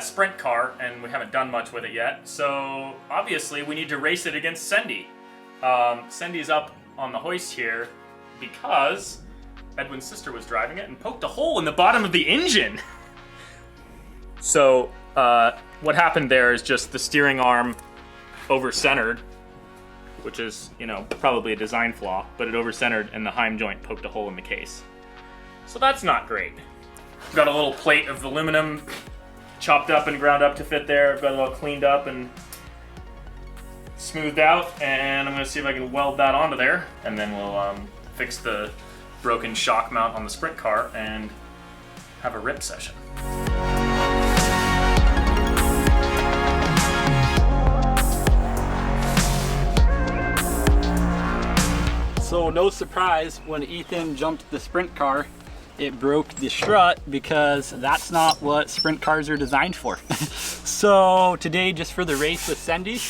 sprint car, and we haven't done much with it yet. So obviously we need to race it against Sendy. Sendy's up on the hoist here because Edwin's sister was driving it and poked a hole in the bottom of the engine. So what happened there is just the steering arm over-centered, which is, you know, probably a design flaw, but it over-centered and the heim joint poked a hole in the case. So that's not great. I've got a little plate of aluminum chopped up and ground up to fit there. I've got it all cleaned up and smoothed out, and I'm gonna see if I can weld that onto there, and then we'll fix the broken shock mount on the sprint car and have a rip session. So no surprise, when Ethan jumped the sprint car, it broke the strut because that's not what sprint cars are designed for. So today, just for the race with Sendy,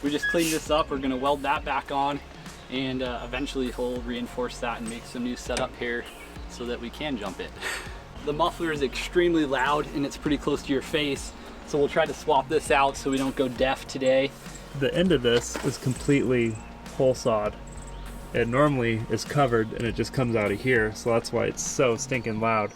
we just cleaned this up. We're gonna weld that back on, and eventually he'll reinforce that and make some new setup here so that we can jump it. The muffler is extremely loud and it's pretty close to your face, so we'll try to swap this out so we don't go deaf today. The end of this is completely hole sawed. It normally is covered and it just comes out of here, so that's why it's so stinking loud.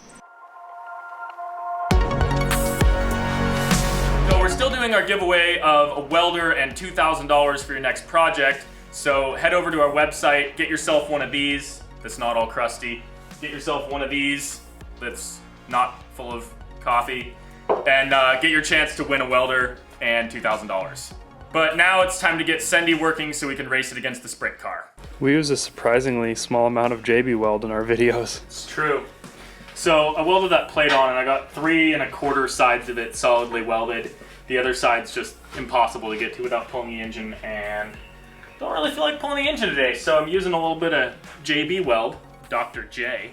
So we're still doing our giveaway of a welder and $2,000 for your next project. So head over to our website, get yourself one of these that's not all crusty. Get yourself one of these that's not full of coffee, and get your chance to win a welder and $2,000. But now it's time to get Sendy working so we can race it against the sprint car. We use a surprisingly small amount of JB weld in our videos. It's true. So I welded that plate on and I got 3 1/4 sides of it solidly welded. The other side's just impossible to get to without pulling the engine, and don't really feel like pulling the engine today, so I'm using a little bit of JB weld, Dr. J.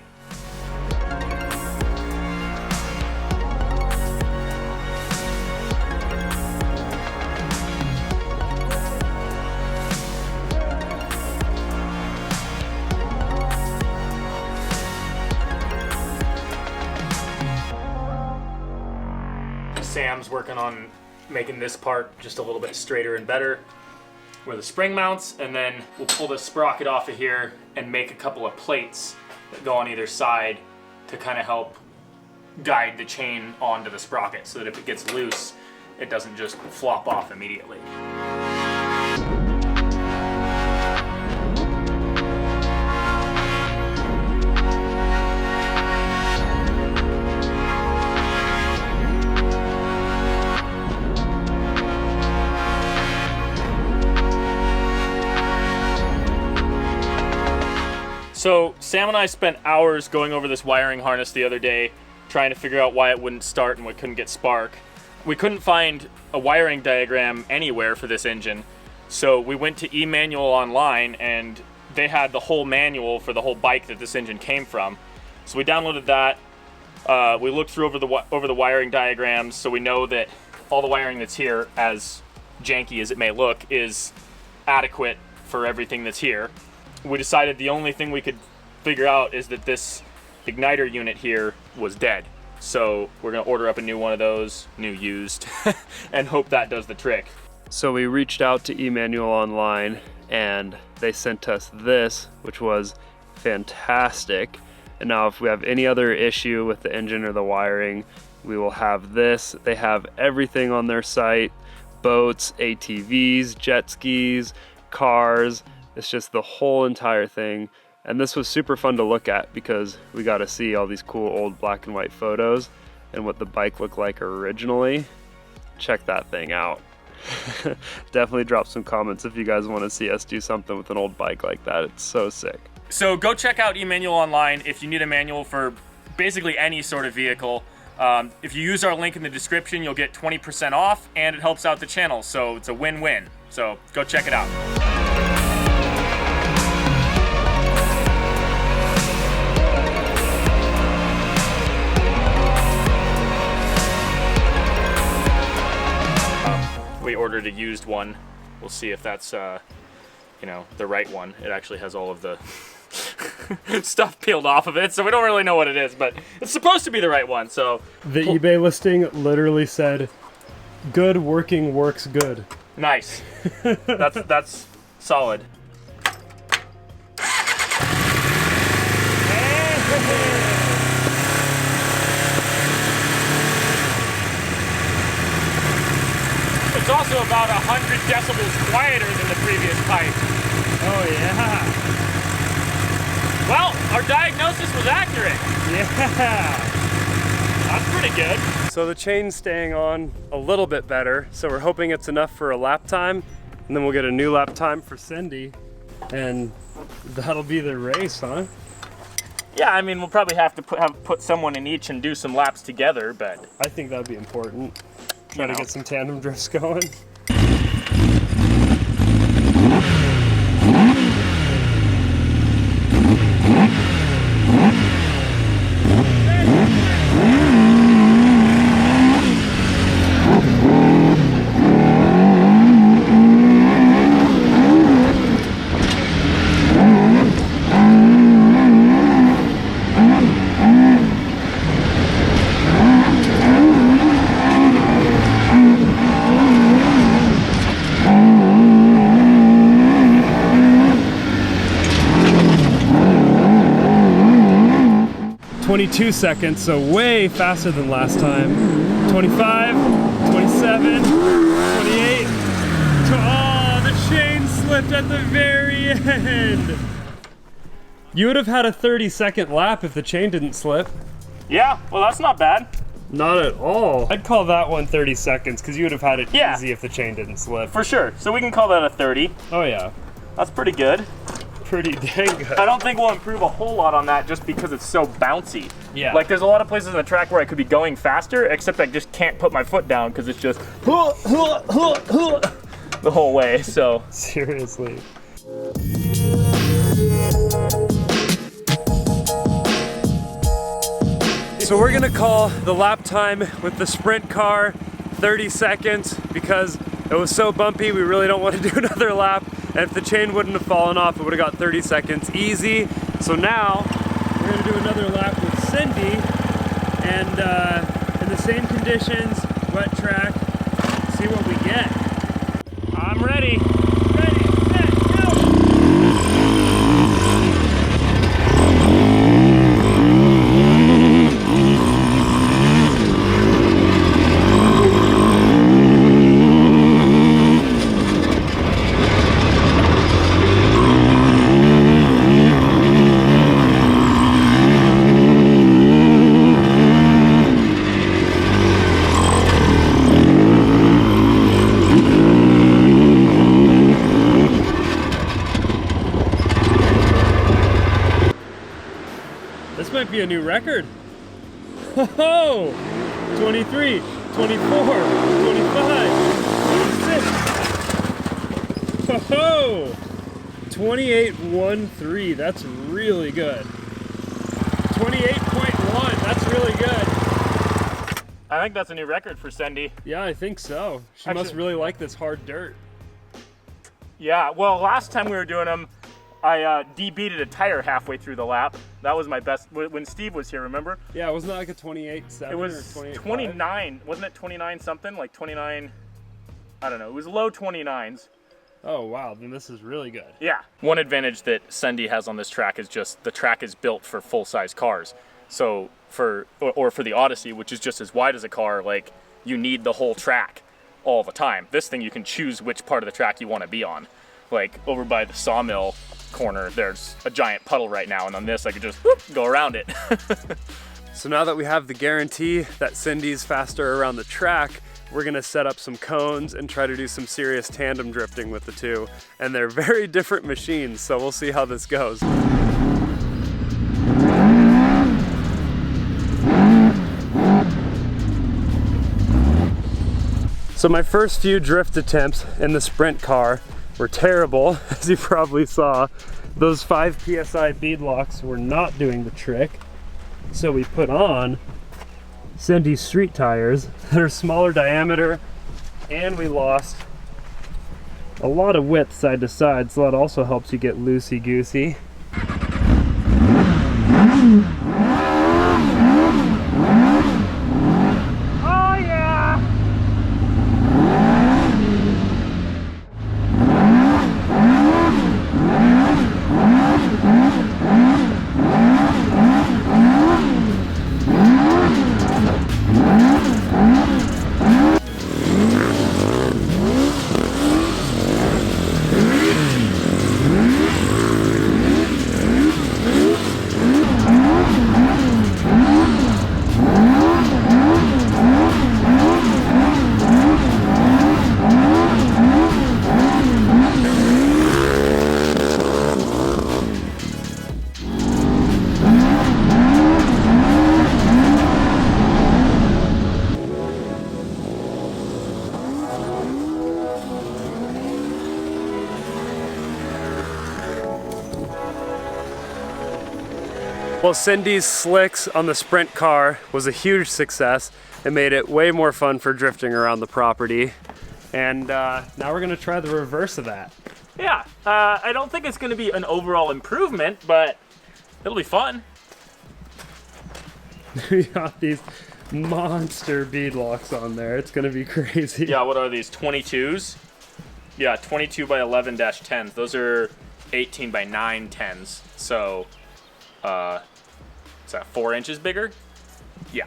Sam's working on making this part just a little bit straighter and better where the spring mounts, and then we'll pull the sprocket off of here and make a couple of plates that go on either side to kind of help guide the chain onto the sprocket so that if it gets loose, it doesn't just flop off immediately. So Sam and I spent hours going over this wiring harness the other day, trying to figure out why it wouldn't start and we couldn't get spark. We couldn't find a wiring diagram anywhere for this engine, so we went to eManual online and they had the whole manual for the whole bike that this engine came from. So we downloaded that. We looked through over the wiring diagrams, so we know that all the wiring that's here, as janky as it may look, is adequate for everything that's here. We decided the only thing we could figure out is that this igniter unit here was dead. So we're gonna order up a new one of those, new used, and hope that does the trick. So we reached out to eManual online and they sent us this, which was fantastic. And now if we have any other issue with the engine or the wiring, we will have this. They have everything on their site: boats, ATVs, jet skis, cars. It's just the whole entire thing. And this was super fun to look at because we got to see all these cool old black and white photos and what the bike looked like originally. Check that thing out. Definitely drop some comments if you guys want to see us do something with an old bike like that. It's so sick. So go check out eManual online if you need a manual for basically any sort of vehicle. If you use our link in the description, you'll get 20% off and it helps out the channel. So it's a win-win. So go check it out. We ordered a used one. We'll see if that's, you know, the right one. It actually has all of the stuff peeled off of it, so we don't really know what it is, but it's supposed to be the right one. So the eBay listing literally said Good working works good. Nice. That's solid. It's also about 100 decibels quieter than the previous pipe. Oh yeah. Well, our diagnosis was accurate. Yeah. That's pretty good. So the chain's staying on a little bit better, so we're hoping it's enough for a lap time, and then we'll get a new lap time for Cindy, and that'll be the race, huh? Yeah, I mean, we'll probably have to put someone in each and do some laps together, but I think that'd be important. Try You to know. get some tandem drifts going. "22 seconds, so way faster than last time. 25, 27, 28. Oh, the chain slipped at the very end. You would have had a 30-second lap if the chain didn't slip. yeah, well, that's not bad. Not at all. I'd call that one 30 seconds because you would have had it Yeah. easy if the chain didn't slip. For sure. So we can call that a 30. Oh yeah, That's pretty good. pretty dang good. I don't think we'll improve a whole lot on that just because it's so bouncy. Yeah. Like, there's a lot of places on the track where I could be going faster, except I just can't put my foot down because it's just the whole way, so. Seriously. So we're gonna call the lap time with the sprint car 30 seconds because it was so bumpy, we really don't want to do another lap. And if the chain wouldn't have fallen off, it would have got 30 seconds easy. So now we're gonna do another lap with Cindy and in the same conditions, wet track, see what we get. I'm ready. Ready, set, go! This might be a new record. Ho-ho! 23, 24, 25, 26. Ho-ho! 28.13, that's really good. 28.1, that's really good. I think that's a new record for Cindy. Yeah, I think so. She must Actually- really like this hard dirt. Yeah, well, last time we were doing them, I DB'd a tire halfway through the lap. That was my best, when Steve was here, remember? Yeah, wasn't that like a 28.7 It or was 28.5? 29, wasn't it 29 something? Like 29, I don't know, it was low 29s. Oh wow, then this is really good. Yeah. One advantage that Cindy has on this track is just the track is built for full-size cars. So for the Odyssey, which is just as wide as a car, like you need the whole track all the time. This thing you can choose which part of the track you want to be on. Like over by the sawmill corner, there's a giant puddle right now, and on this I could just whoop, go around it. So now that we have the guarantee that Cindy's faster around the track, we're gonna set up some cones and try to do some serious tandem drifting with the two. And they're very different machines, so we'll see how this goes. So my first few drift attempts in the sprint car were terrible, as you probably saw. Those 5 PSI beadlocks were not doing the trick. So we put on Cindy's street tires that are smaller diameter, and we lost a lot of width side to side, so that also helps you get loosey-goosey. Oh yeah! Well, Cindy's slicks on the Sprint car was a huge success. It made it way more fun for drifting around the property. And now we're gonna try the reverse of that. Yeah, I don't think it's gonna be an overall improvement, but it'll be fun. We got these monster bead locks on there. It's gonna be crazy. Yeah, what are these, 22s? Yeah, 22 by 11-10s. Those are 18 by 9 10s. So, is that 4 inches bigger? Yeah.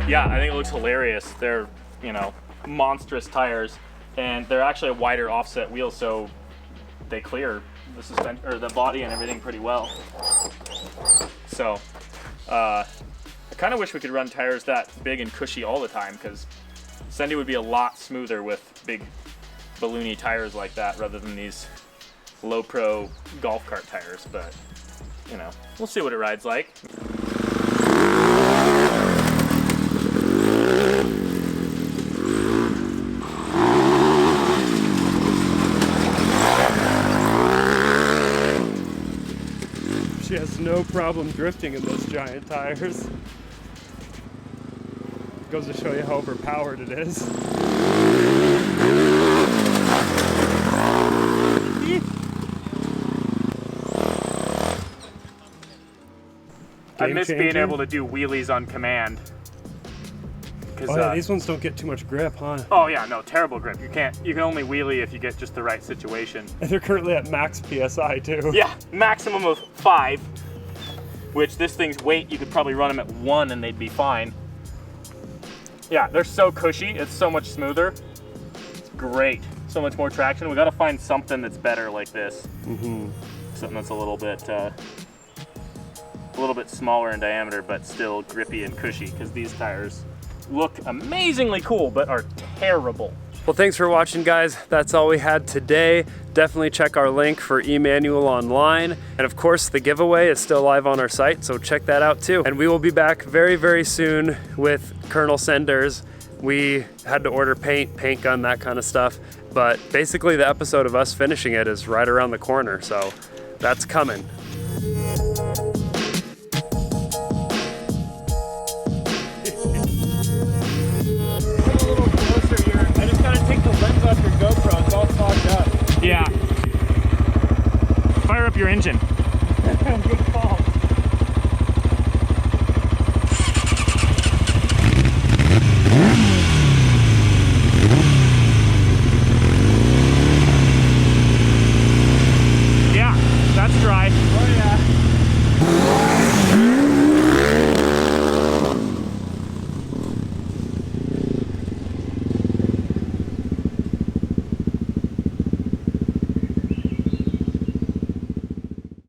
Yeah, I think it looks hilarious. They're, you know, monstrous tires, and they're actually a wider offset wheel, so they clear the suspension or the body and everything pretty well. So, I kind of wish we could run tires that big and cushy all the time, because Sandy would be a lot smoother with big balloony tires like that rather than these low pro golf cart tires. But, you know, we'll see what it rides like. She has no problem drifting in those giant tires. Goes to show you how overpowered it is. I miss being able to do wheelies on command. Oh yeah, these ones don't get too much grip, huh? Oh yeah, no, terrible grip. You can only wheelie if you get just the right situation. And they're currently at max PSI too. Yeah, maximum of 5, which this thing's weight, you could probably run them at 1 and they'd be fine. Yeah, they're so cushy, it's so much smoother. It's great, so much more traction. We gotta find something that's better like this. Mm-hmm. Something that's a little bit smaller in diameter, but still grippy and cushy, because these tires look amazingly cool, but are terrible. Well, thanks for watching, guys. That's all we had today. Definitely check our link for eManual online. And of course, the giveaway is still live on our site, so check that out too. And we will be back very, very soon with Colonel Senders. We had to order paint gun, that kind of stuff. But basically the episode of us finishing it is right around the corner, so that's coming. Off your GoPro, it's all fogged up. Yeah. Fire up your engine. Good call.